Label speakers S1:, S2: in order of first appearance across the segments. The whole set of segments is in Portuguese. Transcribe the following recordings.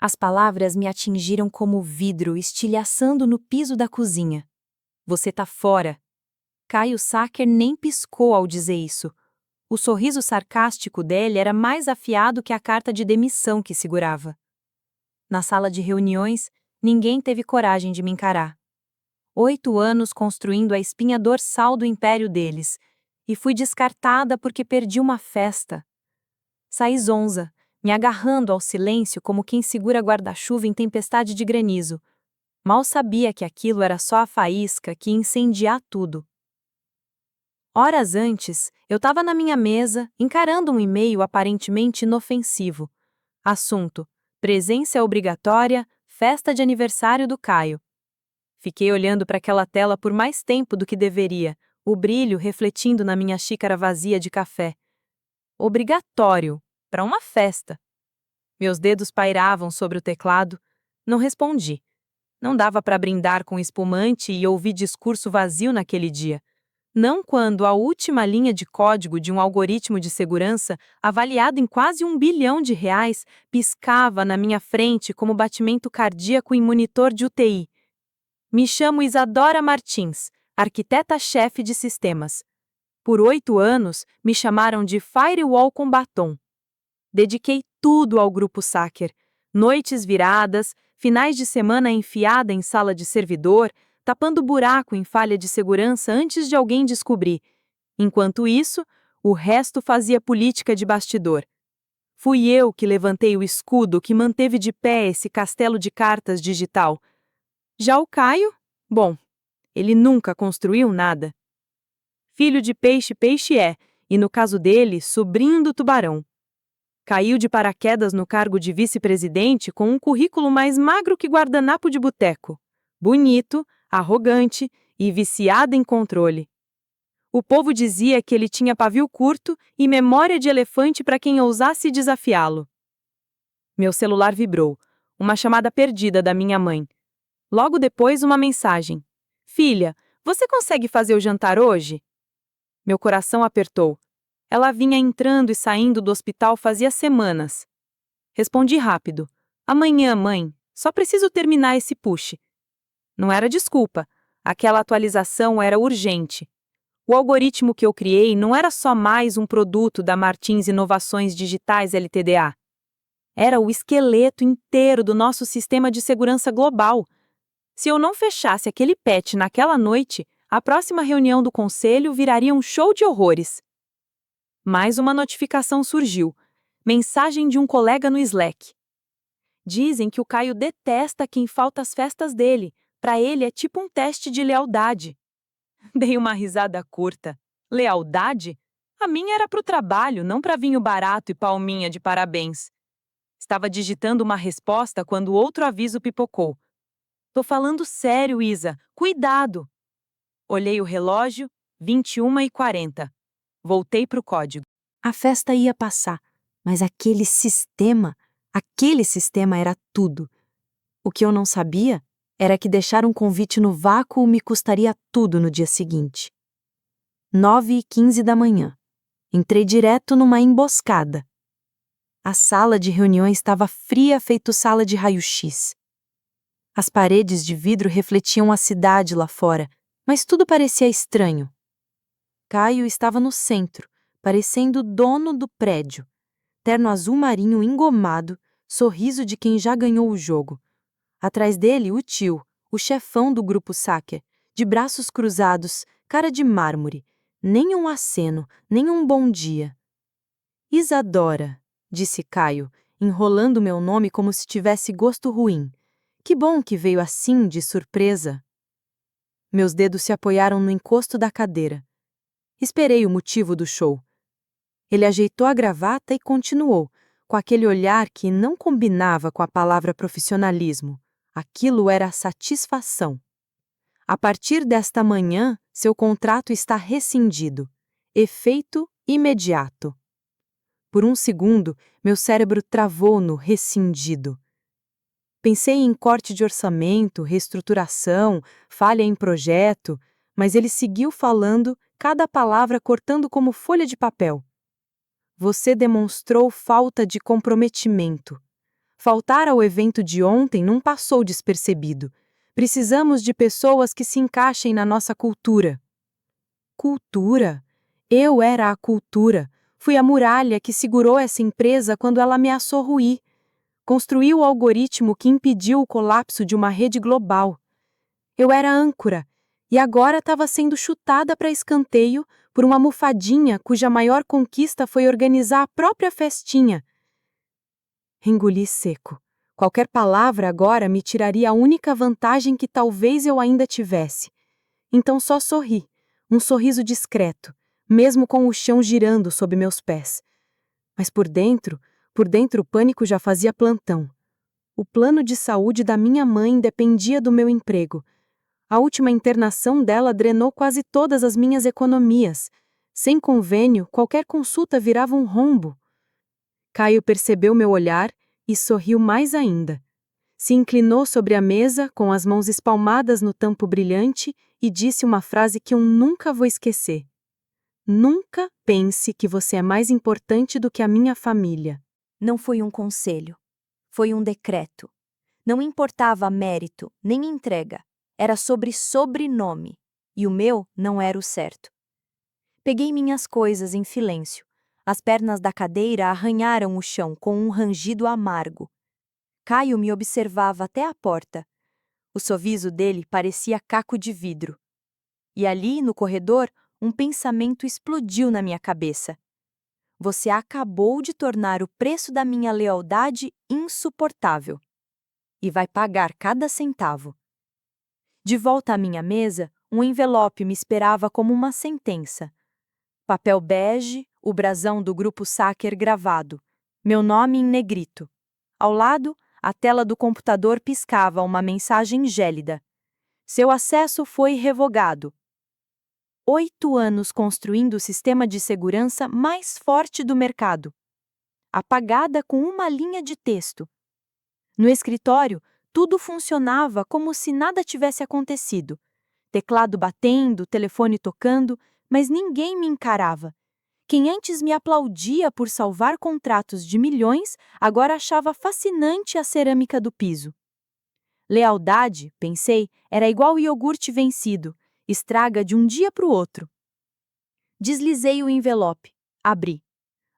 S1: As palavras me atingiram como vidro estilhaçando no piso da cozinha. Você tá fora. Caio Sacker nem piscou ao dizer isso. O sorriso sarcástico dele era mais afiado que a carta de demissão que segurava. Na sala de reuniões, ninguém teve coragem de me encarar. 8 anos construindo a espinha dorsal do império deles, e fui descartada porque perdi uma festa. Saí zonza, me agarrando ao silêncio como quem segura guarda-chuva em tempestade de granizo. Mal sabia que aquilo era só a faísca que ia incendiar tudo. Horas antes, eu estava na minha mesa, encarando um e-mail aparentemente inofensivo. Assunto: presença obrigatória, festa de aniversário do Caio. Fiquei olhando para aquela tela por mais tempo do que deveria, o brilho refletindo na minha xícara vazia de café. Obrigatório, para uma festa. Meus dedos pairavam sobre o teclado. Não respondi. Não dava para brindar com espumante e ouvir discurso vazio naquele dia. Não quando a última linha de código de um algoritmo de segurança, avaliado em quase R$ 1 bilhão, piscava na minha frente como batimento cardíaco em monitor de UTI. Me chamo Isadora Martins, arquiteta-chefe de sistemas. Por 8 anos, me chamaram de Firewall com batom. Dediquei tudo ao Grupo Sacker. Noites viradas, finais de semana enfiada em sala de servidor, tapando buraco em falha de segurança antes de alguém descobrir. Enquanto isso, o resto fazia política de bastidor. Fui eu que levantei o escudo que manteve de pé esse castelo de cartas digital. Já o Caio? Bom, ele nunca construiu nada. Filho de peixe, peixe é, e no caso dele, sobrinho do tubarão. Caiu de paraquedas no cargo de vice-presidente com um currículo mais magro que guardanapo de boteco. Bonito, arrogante e viciado em controle. O povo dizia que ele tinha pavio curto e memória de elefante para quem ousasse desafiá-lo. Meu celular vibrou, uma chamada perdida da minha mãe. Logo depois, uma mensagem. Filha, você consegue fazer o jantar hoje? Meu coração apertou. Ela vinha entrando e saindo do hospital fazia semanas. Respondi rápido. Amanhã, mãe. Só preciso terminar esse push. Não era desculpa. Aquela atualização era urgente. O algoritmo que eu criei não era só mais um produto da Martins Inovações Digitais LTDA. Era o esqueleto inteiro do nosso sistema de segurança global. Se eu não fechasse aquele patch naquela noite, a próxima reunião do conselho viraria um show de horrores. Mais uma notificação surgiu. Mensagem de um colega no Slack. Dizem que o Caio detesta quem falta às festas dele. Para ele é tipo um teste de lealdade. Dei uma risada curta. Lealdade? A minha era para o trabalho, não para vinho barato e palminha de parabéns. Estava digitando uma resposta quando outro aviso pipocou. Tô falando sério, Isa. Cuidado! Olhei o relógio, 21h40. Voltei pro código. A festa ia passar, mas aquele sistema era tudo. O que eu não sabia era que deixar um convite no vácuo me custaria tudo no dia seguinte. 9h15 da manhã. Entrei direto numa emboscada. A sala de reuniões estava fria feito sala de raio-x. As paredes de vidro refletiam a cidade lá fora, mas tudo parecia estranho. Caio estava no centro, parecendo o dono do prédio. Terno azul marinho engomado, sorriso de quem já ganhou o jogo. Atrás dele, o tio, o chefão do Grupo Sacker, de braços cruzados, cara de mármore, nem um aceno, nem um bom dia. Isadora, disse Caio, enrolando meu nome como se tivesse gosto ruim. Que bom que veio assim, de surpresa. Meus dedos se apoiaram no encosto da cadeira. Esperei o motivo do show. Ele ajeitou a gravata e continuou, com aquele olhar que não combinava com a palavra profissionalismo. Aquilo era satisfação. A partir desta manhã, seu contrato está rescindido. Efeito imediato. Por um segundo, meu cérebro travou no rescindido. Pensei em corte de orçamento, reestruturação, falha em projeto, mas ele seguiu falando, cada palavra cortando como folha de papel. Você demonstrou falta de comprometimento. Faltar ao evento de ontem não passou despercebido. Precisamos de pessoas que se encaixem na nossa cultura. Cultura? Eu era a cultura. Fui a muralha que segurou essa empresa quando ela ameaçou ruir. Construí o algoritmo que impediu o colapso de uma rede global. Eu era âncora, e agora estava sendo chutada para escanteio por uma almofadinha cuja maior conquista foi organizar a própria festinha. Engoli seco. Qualquer palavra agora me tiraria a única vantagem que talvez eu ainda tivesse. Então só sorri, um sorriso discreto, mesmo com o chão girando sob meus pés. Mas por dentro o pânico já fazia plantão. O plano de saúde da minha mãe dependia do meu emprego. A última internação dela drenou quase todas as minhas economias. Sem convênio, qualquer consulta virava um rombo. Caio percebeu meu olhar e sorriu mais ainda. Se inclinou sobre a mesa, com as mãos espalmadas no tampo brilhante, e disse uma frase que eu nunca vou esquecer. Nunca pense que você é mais importante do que a minha família.
S2: Não foi um conselho. Foi um decreto. Não importava mérito, nem entrega. Era sobre sobrenome. E o meu não era o certo. Peguei minhas coisas em silêncio. As pernas da cadeira arranharam o chão com um rangido amargo. Caio me observava até a porta. O sorriso dele parecia caco de vidro. E ali, no corredor, um pensamento explodiu na minha cabeça. Você acabou de tornar o preço da minha lealdade insuportável. E vai pagar cada centavo. De volta à minha mesa, um envelope me esperava como uma sentença. Papel bege, o brasão do Grupo Sacker gravado. Meu nome em negrito. Ao lado, a tela do computador piscava uma mensagem gélida. Seu acesso foi revogado. 8 anos construindo o sistema de segurança mais forte do mercado. Apagada com uma linha de texto. No escritório, tudo funcionava como se nada tivesse acontecido. Teclado batendo, telefone tocando, mas ninguém me encarava. Quem antes me aplaudia por salvar contratos de milhões, agora achava fascinante a cerâmica do piso. Lealdade, pensei, era igual iogurte vencido, estraga de um dia para o outro. Deslizei o envelope, abri.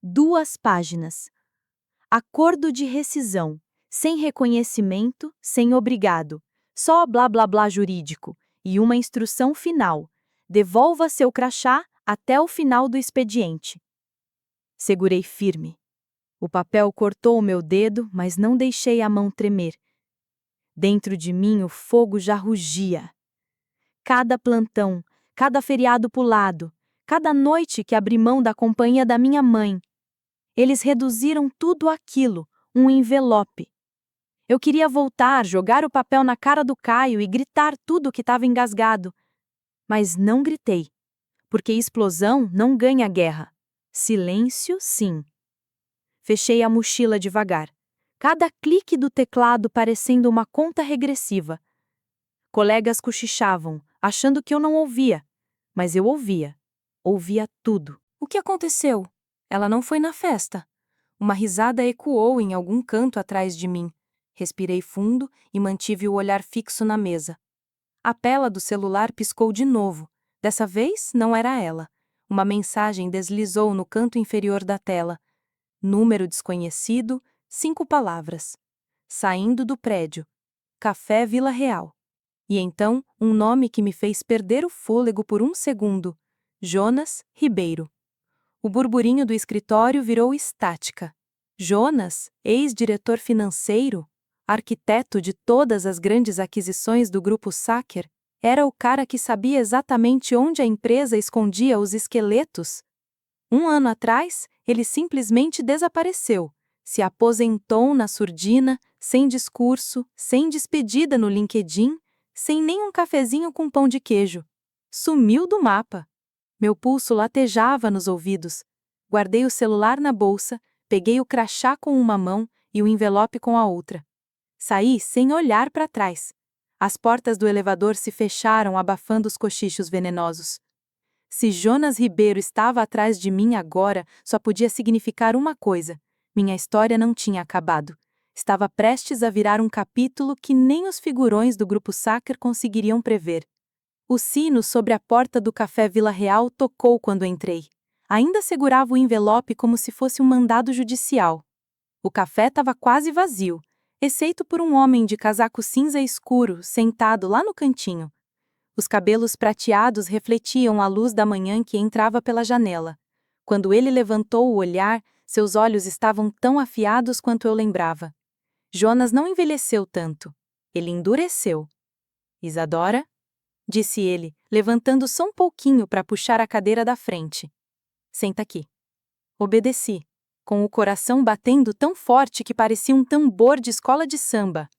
S2: 2 páginas. Acordo de rescisão, sem reconhecimento, sem obrigado, só blá blá blá jurídico, e uma instrução final. Devolva seu crachá até o final do expediente. Segurei firme. O papel cortou o meu dedo, mas não deixei a mão tremer. Dentro de mim o fogo já rugia. Cada plantão, cada feriado pulado, cada noite que abri mão da companhia da minha mãe. Eles reduziram tudo aquilo, um envelope. Eu queria voltar, jogar o papel na cara do Caio e gritar tudo que estava engasgado. Mas não gritei, porque explosão não ganha guerra. Silêncio, sim. Fechei a mochila devagar. Cada clique do teclado parecendo uma conta regressiva. Colegas cochichavam, achando que eu não ouvia. Mas eu ouvia. Ouvia tudo.
S3: O que aconteceu? Ela não foi na festa. Uma risada ecoou em algum canto atrás de mim. Respirei fundo e mantive o olhar fixo na mesa. A tela do celular piscou de novo. Dessa vez, não era ela. Uma mensagem deslizou no canto inferior da tela. Número desconhecido, 5 palavras. Saindo do prédio. Café Vila Real. E então, um nome que me fez perder o fôlego por um segundo. Jonas Ribeiro. O burburinho do escritório virou estática. Jonas, ex-diretor financeiro, arquiteto de todas as grandes aquisições do Grupo Sacker, era o cara que sabia exatamente onde a empresa escondia os esqueletos. 1 ano atrás, ele simplesmente desapareceu, se aposentou na surdina, sem discurso, sem despedida no LinkedIn, sem nem um cafezinho com pão de queijo. Sumiu do mapa. Meu pulso latejava nos ouvidos. Guardei o celular na bolsa, peguei o crachá com uma mão e o envelope com a outra. Saí sem olhar para trás. As portas do elevador se fecharam, abafando os cochichos venenosos. Se Jonas Ribeiro estava atrás de mim agora, só podia significar uma coisa: minha história não tinha acabado. estava prestes a virar um capítulo que nem os figurões do Grupo Sacker conseguiriam prever. O sino sobre a porta do Café Vila Real tocou quando entrei. Ainda segurava o envelope como se fosse um mandado judicial. O café estava quase vazio, exceto por um homem de casaco cinza escuro sentado lá no cantinho. Os cabelos prateados refletiam a luz da manhã que entrava pela janela. Quando ele levantou o olhar, seus olhos estavam tão afiados quanto eu lembrava. Jonas não envelheceu tanto. Ele endureceu. Isadora? Disse ele, levantando só um pouquinho para puxar a cadeira da frente. Senta aqui. Obedeci, com o coração batendo tão forte que parecia um tambor de escola de samba.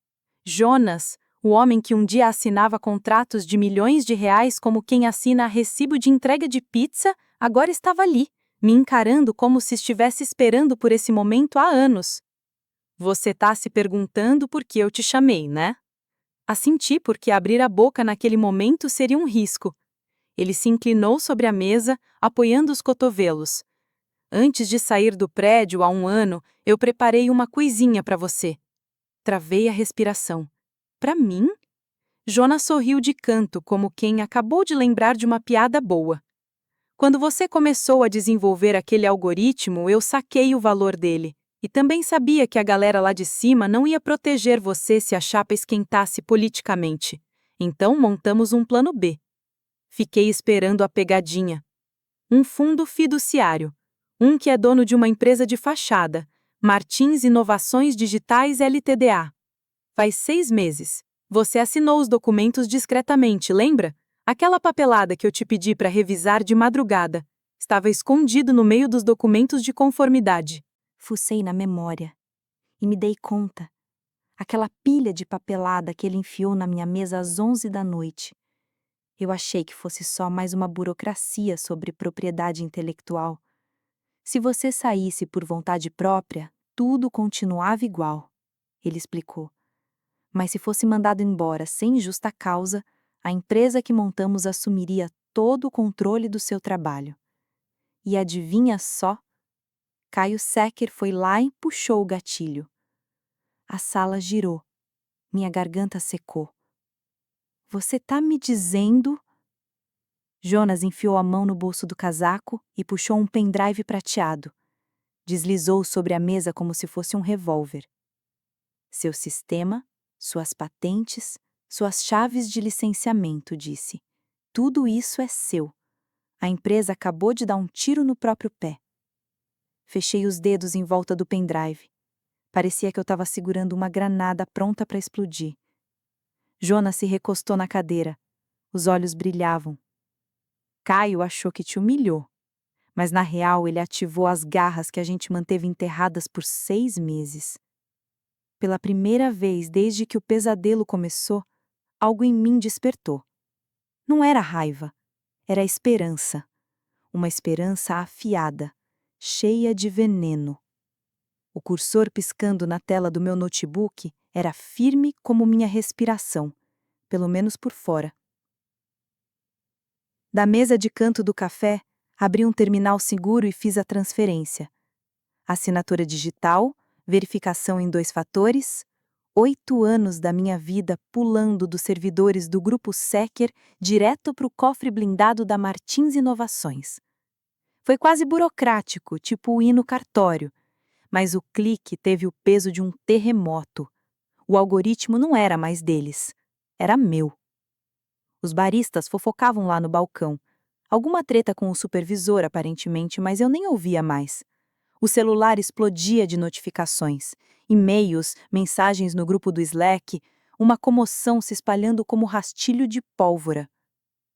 S3: Jonas, o homem que um dia assinava contratos de milhões de reais como quem assina recibo de entrega de pizza, agora estava ali, me encarando como se estivesse esperando por esse momento há anos. Você tá se perguntando por que eu te chamei, né? Assenti porque abrir a boca naquele momento seria um risco. Ele se inclinou sobre a mesa, apoiando os cotovelos. Antes de sair do prédio há um ano, eu preparei uma coisinha para você. Travei a respiração. Para mim? Jonas sorriu de canto, como quem acabou de lembrar de uma piada boa. Quando você começou a desenvolver aquele algoritmo, eu saquei o valor dele. E também sabia que a galera lá de cima não ia proteger você se a chapa esquentasse politicamente. Então montamos um plano B. Fiquei esperando a pegadinha. Um fundo fiduciário. Um que é dono de uma empresa de fachada, Martins Inovações Digitais Ltda. Faz 6 meses. Você assinou os documentos discretamente, lembra? Aquela papelada que eu te pedi para revisar de madrugada. Estava escondido no meio dos documentos de conformidade.
S2: Fucei na memória e me dei conta. Aquela pilha de papelada que ele enfiou na minha mesa às 11 da noite. Eu achei que fosse só mais uma burocracia sobre propriedade intelectual. Se você saísse por vontade própria, tudo continuava igual, ele explicou. Mas se fosse mandado embora sem justa causa, a empresa que montamos assumiria todo o controle do seu trabalho. E adivinha só? Caio Sacker foi lá e puxou o gatilho. A sala girou. Minha garganta secou. Você tá me dizendo... Jonas enfiou a mão no bolso do casaco e puxou um pendrive prateado. Deslizou sobre a mesa como se fosse um revólver. Seu sistema, suas patentes, suas chaves de licenciamento, disse. Tudo isso é seu. A empresa acabou de dar um tiro no próprio pé. Fechei os dedos em volta do pendrive. Parecia que eu estava segurando uma granada pronta para explodir. Jonas se recostou na cadeira. Os olhos brilhavam. Caio achou que te humilhou, mas na real ele ativou as garras que a gente manteve enterradas por 6 meses. Pela primeira vez desde que o pesadelo começou, algo em mim despertou. Não era raiva, era esperança. Uma esperança afiada, cheia de veneno. O cursor piscando na tela do meu notebook era firme como minha respiração, pelo menos por fora. Da mesa de canto do café, abri um terminal seguro e fiz a transferência. Assinatura digital, verificação em 2 fatores, 8 anos da minha vida pulando dos servidores do Grupo Sacker direto para o cofre blindado da Martins Inovações. Foi quase burocrático, tipo o ir no cartório, mas o clique teve o peso de um terremoto. O algoritmo não era mais deles, era meu. Os baristas fofocavam lá no balcão. Alguma treta com o supervisor, aparentemente, mas eu nem ouvia mais. O celular explodia de notificações, e-mails, mensagens no grupo do Slack, uma comoção se espalhando como rastilho de pólvora.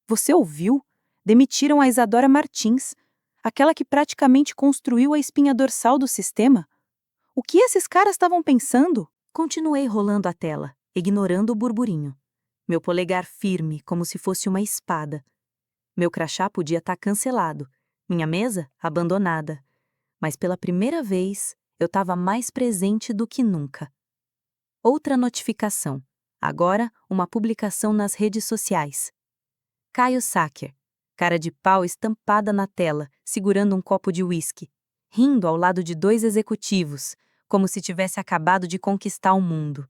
S2: Você ouviu? Demitiram a Isadora Martins, aquela que praticamente construiu a espinha dorsal do sistema. O que esses caras estavam pensando? Continuei rolando a tela, ignorando o burburinho. Meu polegar firme, como se fosse uma espada. Meu crachá podia estar cancelado, minha mesa abandonada. Mas pela primeira vez, eu estava mais presente do que nunca. Outra notificação. Agora, uma publicação nas redes sociais. Caio Sacker, cara de pau estampada na tela, segurando um copo de uísque, rindo ao lado de 2 executivos,
S1: como se tivesse acabado de conquistar o mundo.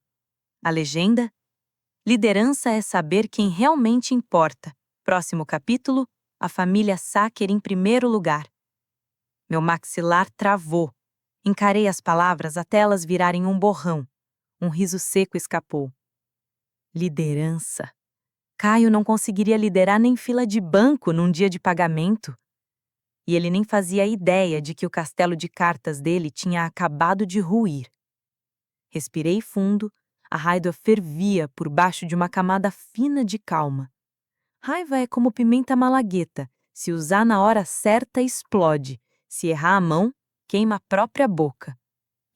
S1: A legenda? Liderança é saber quem realmente importa. Próximo capítulo, a família Sacker em primeiro lugar. Meu maxilar travou. Encarei as palavras até elas virarem um borrão. Um riso seco escapou. Liderança. Caio não conseguiria liderar nem fila de banco num dia de pagamento. E ele nem fazia ideia de que o castelo de cartas dele tinha acabado de ruir. Respirei fundo, a raiva fervia por baixo de uma camada fina de calma. Raiva é como pimenta malagueta, se usar na hora certa explode, se errar a mão, queima a própria boca.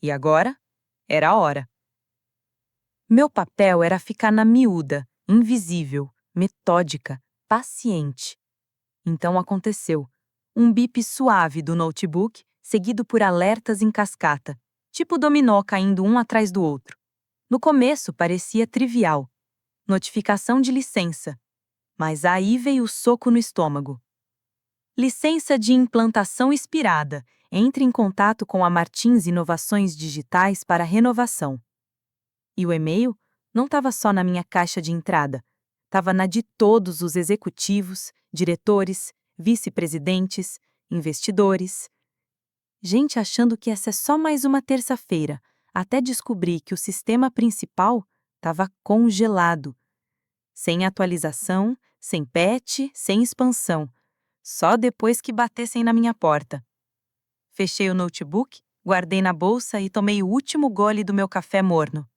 S1: E agora? Era a hora. Meu papel era ficar na miúda, invisível, metódica, paciente. Então aconteceu. Um bip suave do notebook, seguido por alertas em cascata, tipo dominó caindo um atrás do outro. No começo parecia trivial. Notificação de licença. Mas aí veio o soco no estômago. Licença de implantação expirada. Entre em contato com a Martins Inovações Digitais para renovação. E o e-mail não estava só na minha caixa de entrada. Estava na de todos os executivos, diretores, vice-presidentes, investidores. Gente achando que essa é só mais uma terça-feira, até descobrir que o sistema principal estava congelado. Sem atualização, sem patch, sem expansão. Só depois que batessem na minha porta. Fechei o notebook, guardei na bolsa e tomei o último gole do meu café morno.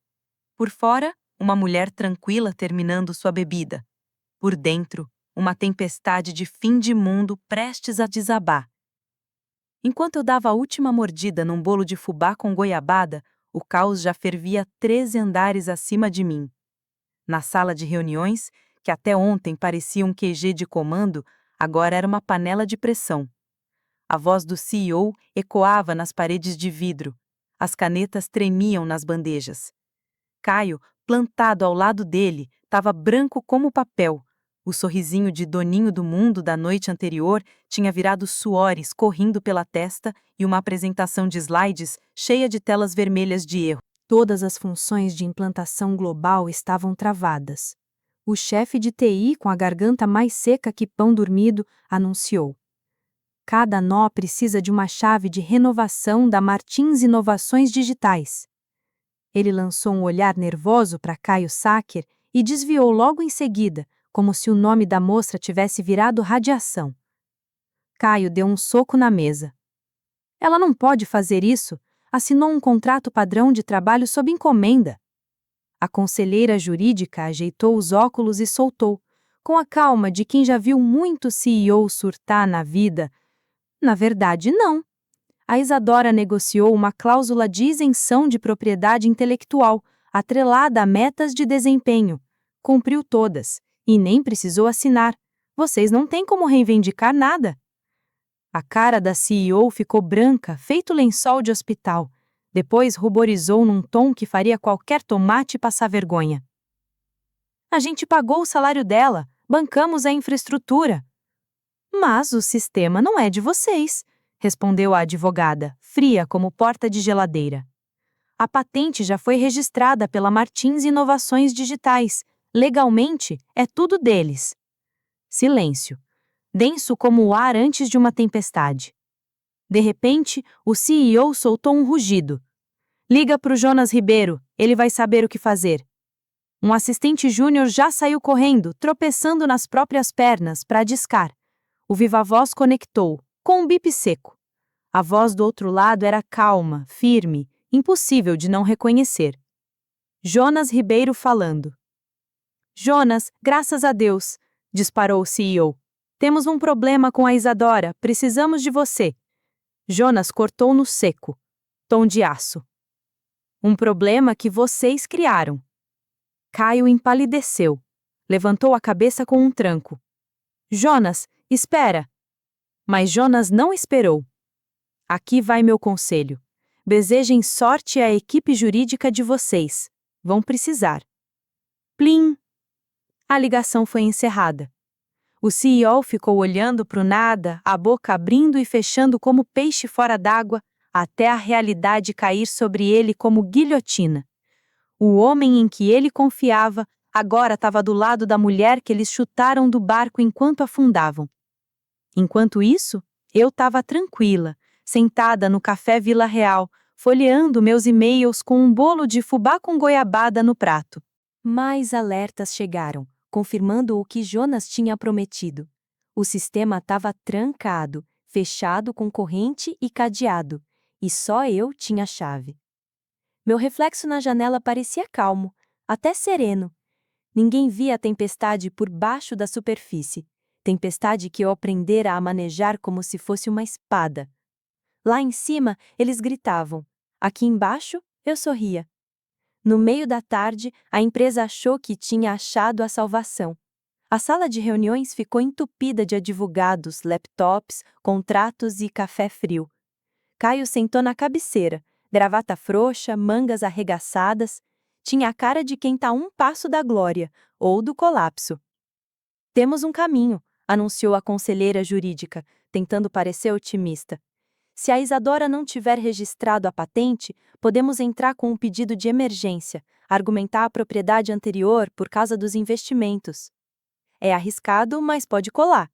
S1: Por fora, uma mulher tranquila terminando sua bebida. Por dentro, uma tempestade de fim de mundo prestes a desabar. Enquanto eu dava a última mordida num bolo de fubá com goiabada, o caos já fervia 13 andares acima de mim. Na sala de reuniões, que até ontem parecia um QG de comando, agora era uma panela de pressão. A voz do CEO ecoava nas paredes de vidro. As canetas tremiam nas bandejas. Caio, plantado ao lado dele, estava branco como papel. O sorrisinho de doninho do mundo da noite anterior tinha virado suores correndo pela testa e uma apresentação de slides cheia de telas vermelhas de erro. Todas as funções de implantação global estavam travadas. O chefe de TI, com a garganta mais seca que pão dormido, anunciou: cada nó precisa de uma chave de renovação da Martins Inovações Digitais. Ele lançou um olhar nervoso para Caio Sacker e desviou logo em seguida, como se o nome da moça tivesse virado radiação. Caio deu um soco na mesa. Ela não pode fazer isso. Assinou um contrato padrão de trabalho sob encomenda. A conselheira jurídica ajeitou os óculos e soltou, com a calma de quem já viu muito CEO surtar na vida. Na verdade, não. A Isadora negociou uma cláusula de isenção de propriedade intelectual, atrelada a metas de desempenho. Cumpriu todas, e nem precisou assinar. Vocês não têm como reivindicar nada. A cara da CEO ficou branca, feito lençol de hospital. Depois ruborizou num tom que faria qualquer tomate passar vergonha. A gente pagou o salário dela, bancamos a infraestrutura. Mas o sistema não é de vocês, respondeu a advogada, fria como porta de geladeira. A patente já foi registrada pela Martins Inovações Digitais. Legalmente, é tudo deles. Silêncio. Denso como o ar antes de uma tempestade. De repente, o CEO soltou um rugido. Liga pro Jonas Ribeiro, ele vai saber o que fazer. Um assistente júnior já saiu correndo, tropeçando nas próprias pernas, para discar. O viva-voz conectou, com um bip seco. A voz do outro lado era calma, firme, impossível de não reconhecer. Jonas Ribeiro falando. Jonas, graças a Deus, disparou o CEO. Temos um problema com a Isadora, precisamos de você. Jonas cortou no seco. Tom de aço. Um problema que vocês criaram. Caio empalideceu. Levantou a cabeça com um tranco. Jonas, espera. Mas Jonas não esperou. Aqui vai meu conselho. Desejem sorte à equipe jurídica de vocês. Vão precisar. Plim! A ligação foi encerrada. O CEO ficou olhando para o nada, a boca abrindo e fechando como peixe fora d'água, até a realidade cair sobre ele como guilhotina. O homem em que ele confiava agora estava do lado da mulher que eles chutaram do barco enquanto afundavam. Enquanto isso, eu estava tranquila, sentada no café Vila Real, folheando meus e-mails com um bolo de fubá com goiabada no prato.
S2: Mais alertas chegaram, confirmando o que Jonas tinha prometido. O sistema estava trancado, fechado com corrente e cadeado, e só eu tinha chave. Meu reflexo na janela parecia calmo, até sereno. Ninguém via a tempestade por baixo da superfície, tempestade que eu aprendera a manejar como se fosse uma espada. Lá em cima, eles gritavam. Aqui embaixo, eu sorria. No meio da tarde, a empresa achou que tinha achado a salvação. A sala de reuniões ficou entupida de advogados, laptops, contratos e café frio. Caio sentou na cabeceira, gravata frouxa, mangas arregaçadas. Tinha a cara de quem está a um passo da glória, ou do colapso. Temos um caminho, anunciou a conselheira jurídica, tentando parecer otimista. Se a Isadora não tiver registrado a patente, podemos entrar com um pedido de emergência, argumentar a propriedade anterior por causa dos investimentos. É arriscado, mas pode colar.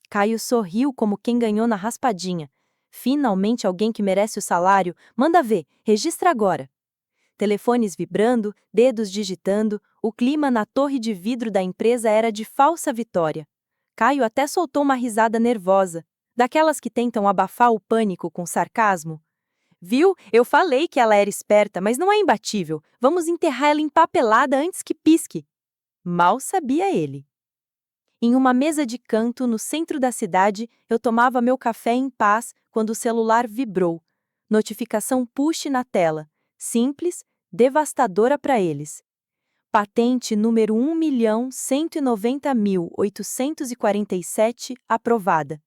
S2: Caio sorriu como quem ganhou na raspadinha. Finalmente alguém que merece o salário, manda ver, registra agora. Telefones vibrando, dedos digitando, o clima na torre de vidro da empresa era de falsa vitória. Caio até soltou uma risada nervosa, daquelas que tentam abafar o pânico com sarcasmo. Viu? Eu falei que ela era esperta, mas não é imbatível. Vamos enterrar ela empapelada antes que pisque. Mal sabia ele. Em uma mesa de canto no centro da cidade, eu tomava meu café em paz quando o celular vibrou. Notificação push na tela. Simples, devastadora para eles. Patente número 1.190.847 aprovada.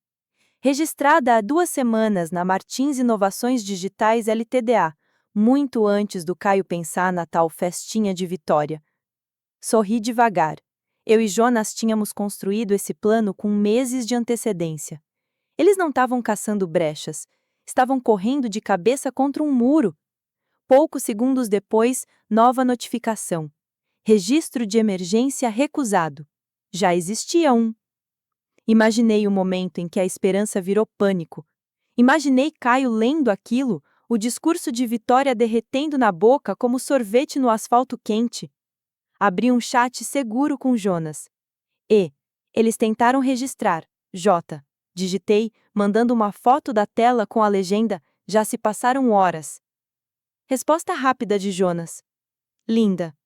S2: Registrada há 2 semanas na Martins Inovações Digitais Ltda, muito antes do Caio pensar na tal festinha de vitória. Sorri devagar. Eu e Jonas tínhamos construído esse plano com meses de antecedência. Eles não estavam caçando brechas, estavam correndo de cabeça contra um muro. Poucos segundos depois, nova notificação. Registro de emergência recusado. Já existia um. Imaginei o momento em que a esperança virou pânico. Imaginei Caio lendo aquilo, o discurso de vitória derretendo na boca como sorvete no asfalto quente. Abri um chat seguro com Jonas. Eles tentaram registrar. J. Digitei, mandando uma foto da tela com a legenda, já se passaram horas. Resposta rápida de Jonas. Linda.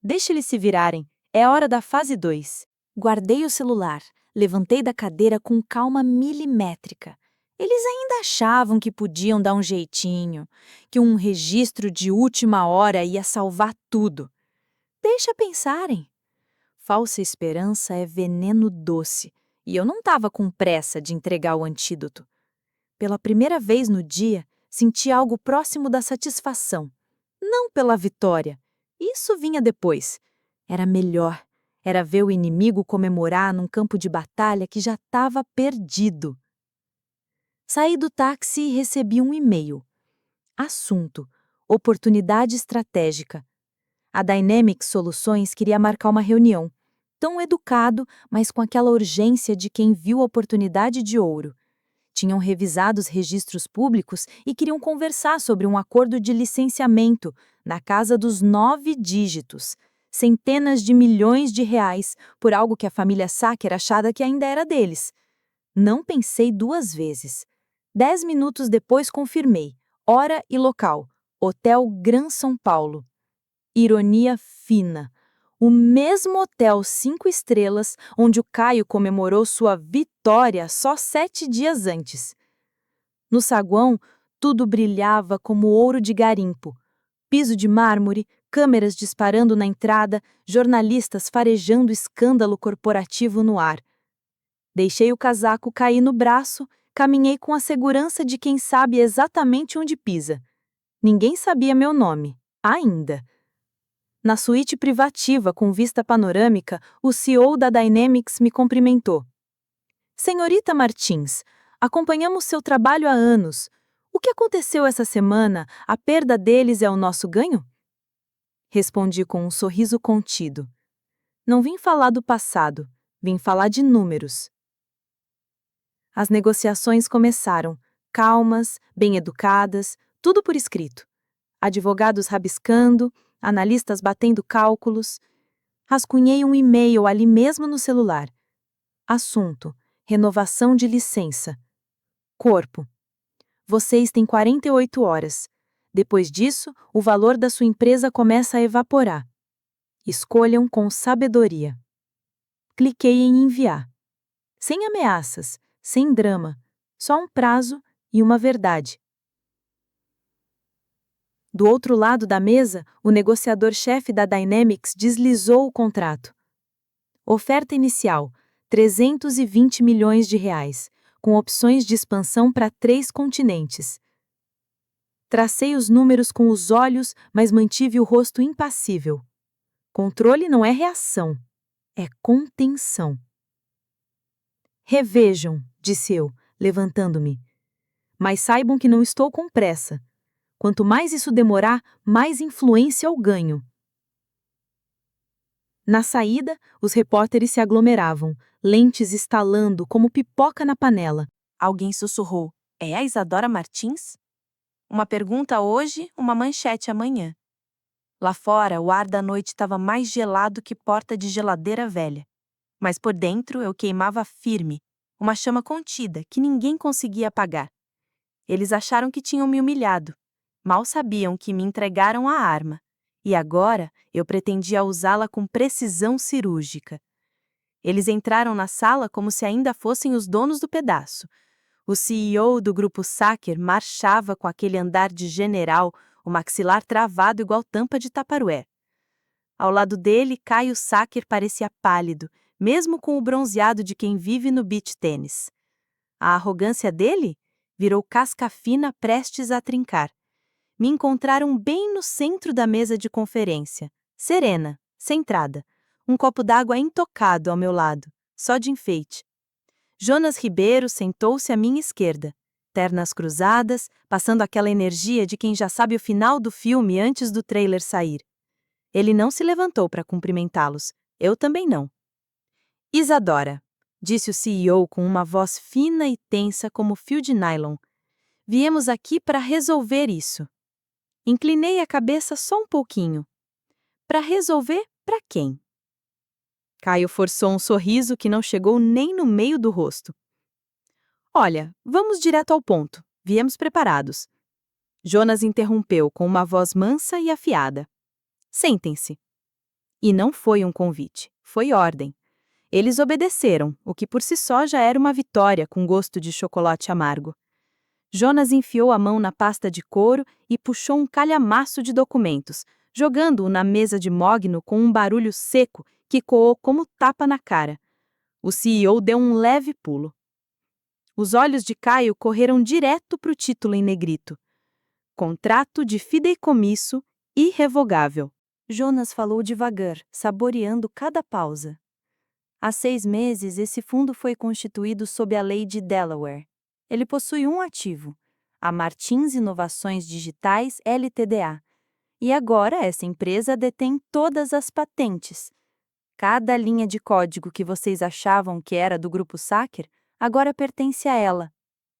S2: Deixe eles se virarem, é hora da fase 2.
S1: Guardei o celular, levantei da cadeira com calma milimétrica. Eles ainda achavam que podiam dar um jeitinho, que um registro de última hora ia salvar tudo. Deixa pensarem. Falsa esperança é veneno doce, e eu não estava com pressa de entregar o antídoto. Pela primeira vez no dia, senti algo próximo da satisfação. Não pela vitória. Isso vinha depois. Era melhor. Era ver o inimigo comemorar num campo de batalha que já estava perdido. Saí do táxi e recebi um e-mail. Assunto: oportunidade estratégica. A Dynamics Soluções queria marcar uma reunião. Tão educado, mas com aquela urgência de quem viu a oportunidade de ouro. Tinham revisado os registros públicos e queriam conversar sobre um acordo de licenciamento, na casa dos 9 dígitos, centenas de milhões de reais, por algo que a família Sacker achava que ainda era deles. Não pensei 2 vezes. 10 minutos depois confirmei, hora e local, Hotel Gran São Paulo. Ironia fina. O mesmo hotel 5 estrelas onde o Caio comemorou sua vitória só 7 dias antes. No saguão, tudo brilhava como ouro de garimpo. Piso de mármore, câmeras disparando na entrada, jornalistas farejando escândalo corporativo no ar. Deixei o casaco cair no braço, caminhei com a segurança de quem sabe exatamente onde pisa. Ninguém sabia meu nome, ainda. Na suíte privativa com vista panorâmica, o CEO da Dynamics me cumprimentou. Senhorita Martins, acompanhamos seu trabalho há anos. O que aconteceu essa semana? A perda deles é o nosso ganho? Respondi com um sorriso contido. Não vim falar do passado, vim falar de números. As negociações começaram, calmas, bem educadas, tudo por escrito. Advogados rabiscando, analistas batendo cálculos. Rascunhei um e-mail ali mesmo no celular. Assunto: renovação de licença. Corpo: vocês têm 48 horas. Depois disso, o valor da sua empresa começa a evaporar. Escolham com sabedoria. Cliquei em enviar. Sem ameaças, sem drama, só um prazo e uma verdade. Do outro lado da mesa, o negociador-chefe da Dynamics deslizou o contrato. Oferta inicial: 320 milhões de reais, com opções de expansão para 3 continentes. Tracei os números com os olhos, mas mantive o rosto impassível. Controle não é reação, é contenção. Revejam, disse eu, levantando-me. Mas saibam que não estou com pressa. Quanto mais isso demorar, mais influência eu ganho. Na saída, os repórteres se aglomeravam, lentes estalando como pipoca na panela.
S3: Alguém sussurrou: é a Isadora Martins? Uma pergunta hoje, uma manchete amanhã. Lá fora, o ar da noite estava mais gelado que porta de geladeira velha. Mas por dentro eu queimava firme, uma chama contida que ninguém conseguia apagar. Eles acharam que tinham me humilhado. Mal sabiam que me entregaram a arma. E agora eu pretendia usá-la com precisão cirúrgica. Eles entraram na sala como se ainda fossem os donos do pedaço. O CEO do grupo Sacker marchava com aquele andar de general, o maxilar travado igual tampa de Tupperware. Ao lado dele, Caio Sacker parecia pálido, mesmo com o bronzeado de quem vive no beach tênis. A arrogância dele virou casca fina prestes a trincar. Me encontraram bem no centro da mesa de conferência, serena, centrada, um copo d'água intocado ao meu lado, só de enfeite. Jonas Ribeiro sentou-se à minha esquerda, pernas cruzadas, passando aquela energia de quem já sabe o final do filme antes do trailer sair. Ele não se levantou para cumprimentá-los, eu também não. Isadora, disse o CEO com uma voz fina e tensa como fio de nylon. Viemos aqui para resolver isso. Inclinei a cabeça só um pouquinho. Para resolver, para quem? Caio forçou um sorriso que não chegou nem no meio do rosto. Olha, vamos direto ao ponto. Viemos preparados. Jonas interrompeu com uma voz mansa e afiada. Sentem-se. E não foi um convite, foi ordem. Eles obedeceram, o que por si só já era uma vitória com gosto de chocolate amargo. Jonas enfiou a mão na pasta de couro e puxou um calhamaço de documentos, jogando-o na mesa de mogno com um barulho seco que coou como tapa na cara. O CEO deu um leve pulo. Os olhos de Caio correram direto para o título em negrito. Contrato de fideicomisso irrevogável. Jonas falou devagar, saboreando cada pausa. Há 6 meses, esse fundo foi constituído sob a lei de Delaware. Ele possui um ativo, a Martins Inovações Digitais Ltda. E agora essa empresa detém todas as patentes. Cada linha de código que vocês achavam que era do Grupo Sacker, agora pertence a ela,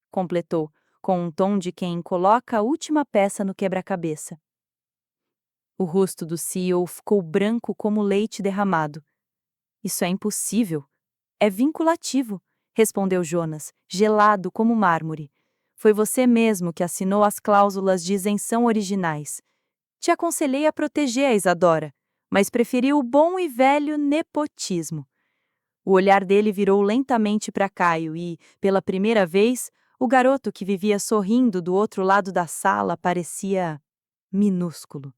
S3: completou, com um tom de quem coloca a última peça no quebra-cabeça. O rosto do CEO ficou branco como leite derramado. Isso é impossível. É vinculativo, respondeu Jonas, gelado como mármore. Foi você mesmo que assinou as cláusulas de isenção originais. Te aconselhei a proteger a Isadora, mas preferiu o bom e velho nepotismo. O olhar dele virou lentamente para Caio e, pela primeira vez, o garoto que vivia sorrindo do outro lado da sala parecia minúsculo.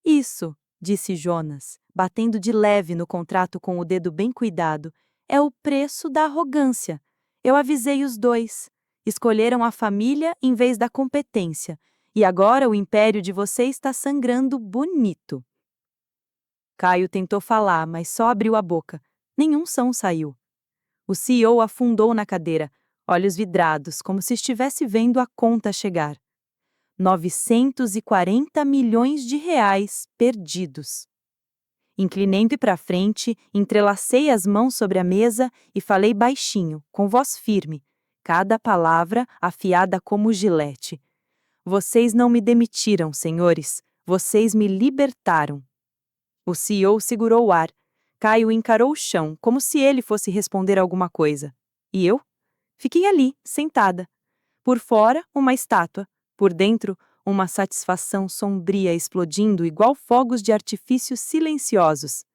S3: Isso, disse Jonas, batendo de leve no contrato com o dedo bem cuidado, é o preço da arrogância. Eu avisei os dois. Escolheram a família em vez da competência. E agora o império de vocês está sangrando bonito. Caio tentou falar, mas só abriu a boca. Nenhum som saiu. O CEO afundou na cadeira.
S1: olhos vidrados, como se estivesse vendo a conta chegar. 940 milhões de reais perdidos. Inclinei-me para frente, entrelacei as mãos sobre a mesa e falei baixinho, com voz firme, cada palavra afiada como gilete. Vocês não me demitiram, senhores. Vocês me libertaram. O CEO segurou o ar. Caio encarou o chão, como se ele fosse responder alguma coisa. E eu? Fiquei ali, sentada. Por fora, uma estátua. Por dentro, uma satisfação sombria explodindo igual fogos de artifício silenciosos.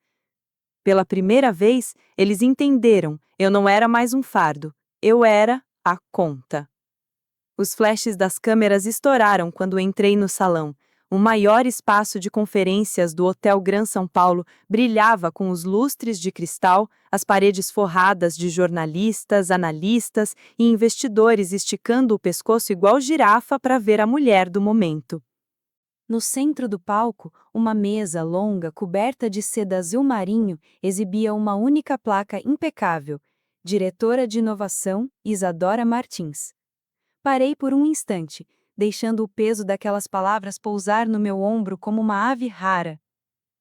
S1: Pela primeira vez, eles entenderam, eu não era mais um fardo. Eu era a conta. Os flashes das câmeras estouraram quando entrei no salão. O maior espaço de conferências do Hotel Gran São Paulo brilhava com os lustres de cristal, as paredes forradas de jornalistas, analistas e investidores esticando o pescoço igual girafa para ver a mulher do momento. No centro do palco, uma mesa longa coberta de seda azul marinho exibia uma única placa impecável: Diretora de Inovação, Isadora Martins. Parei por um instante, deixando o peso daquelas palavras pousar no meu ombro como uma ave rara.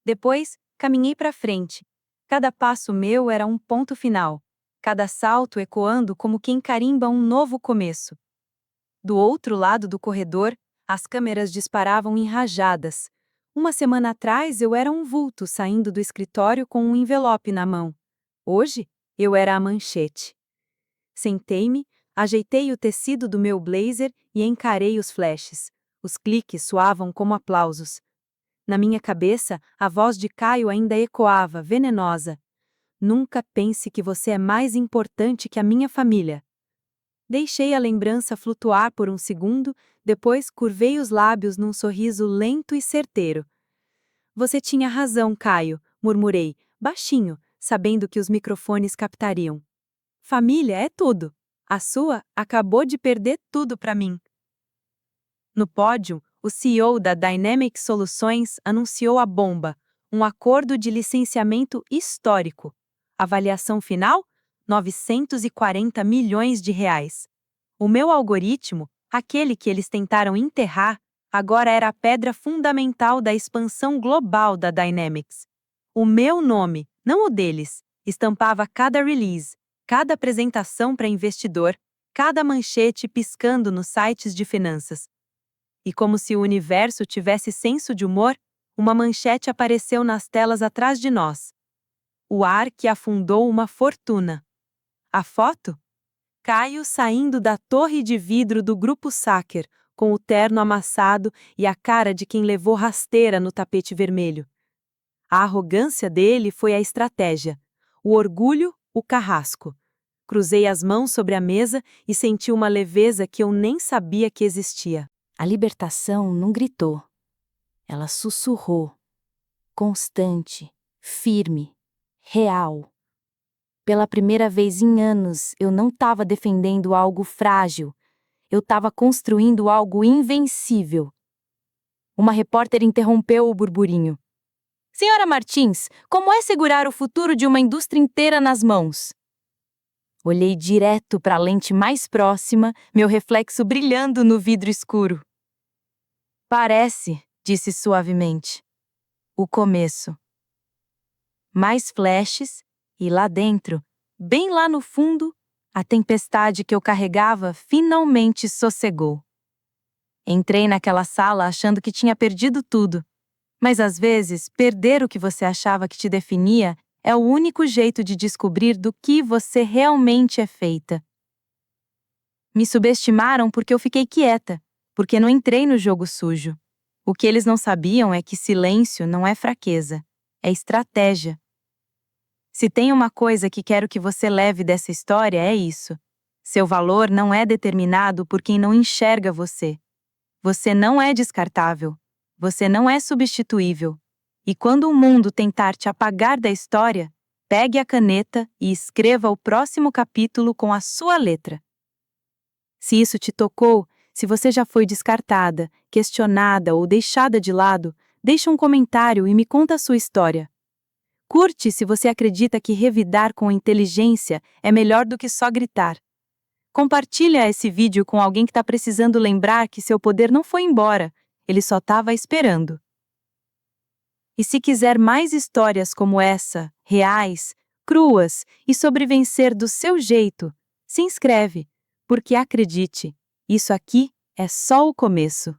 S1: Depois, caminhei para frente. Cada passo meu era um ponto final, cada salto ecoando como quem carimba um novo começo. Do outro lado do corredor, as câmeras disparavam em rajadas. Uma semana atrás eu era um vulto saindo do escritório com um envelope na mão. Hoje, eu era a manchete. Sentei-me, ajeitei o tecido do meu blazer e encarei os flashes. Os cliques soavam como aplausos. Na minha cabeça, a voz de Caio ainda ecoava, venenosa. Nunca pense que você é mais importante que a minha família. Deixei a lembrança flutuar por um segundo, depois curvei os lábios num sorriso lento e certeiro. Você tinha razão, Caio, murmurei, baixinho, sabendo que os microfones captariam. Família é tudo. A sua acabou de perder tudo para mim. No pódio, o CEO da Dynamic Soluções anunciou a bomba, um acordo de licenciamento histórico. Avaliação final? 940 milhões de reais. O meu algoritmo, aquele que eles tentaram enterrar, agora era a pedra fundamental da expansão global da Dynamics. O meu nome, não o deles, estampava cada release, cada apresentação para investidor, cada manchete piscando nos sites de finanças. E como se o universo tivesse senso de humor, uma manchete apareceu nas telas atrás de nós. O ar que afundou uma fortuna. A foto? Caio saindo da torre de vidro do Grupo Sacker, com o terno amassado e a cara de quem levou rasteira no tapete vermelho. A arrogância dele foi a estratégia, o orgulho, o carrasco. Cruzei as mãos sobre a mesa e senti uma leveza que eu nem sabia que existia.
S2: A libertação não gritou. Ela sussurrou. Constante, firme, real. Pela primeira vez em anos, eu não estava defendendo algo frágil. Eu estava construindo algo invencível. Uma repórter interrompeu o burburinho. Senhora Martins, como é segurar o futuro de uma indústria inteira nas mãos? Olhei direto para a lente mais próxima, meu reflexo brilhando no vidro escuro. Parece, disse suavemente. O começo. Mais flashes, e lá dentro, bem lá no fundo, a tempestade que eu carregava finalmente sossegou. Entrei naquela sala achando que tinha perdido tudo. Mas às vezes, perder o que você achava que te definia é o único jeito de descobrir do que você realmente é feita. Me subestimaram porque eu fiquei quieta, porque não entrei no jogo sujo. O que eles não sabiam é que silêncio não é fraqueza, é estratégia. Se tem uma coisa que quero que você leve dessa história é isso. Seu valor não é determinado por quem não enxerga você. Você não é descartável. Você não é substituível. E quando o mundo tentar te apagar da história, pegue a caneta e escreva o próximo capítulo com a sua letra. Se isso te tocou, se você já foi descartada, questionada ou deixada de lado, deixa um comentário e me conta a sua história. Curte se você acredita que revidar com inteligência é melhor do que só gritar.
S1: Compartilha esse vídeo com alguém que está precisando lembrar que seu poder não foi embora, ele só estava esperando. E se quiser mais histórias como essa, reais, cruas e sobre vencer do seu jeito, se inscreve, porque acredite, isso aqui é só o começo.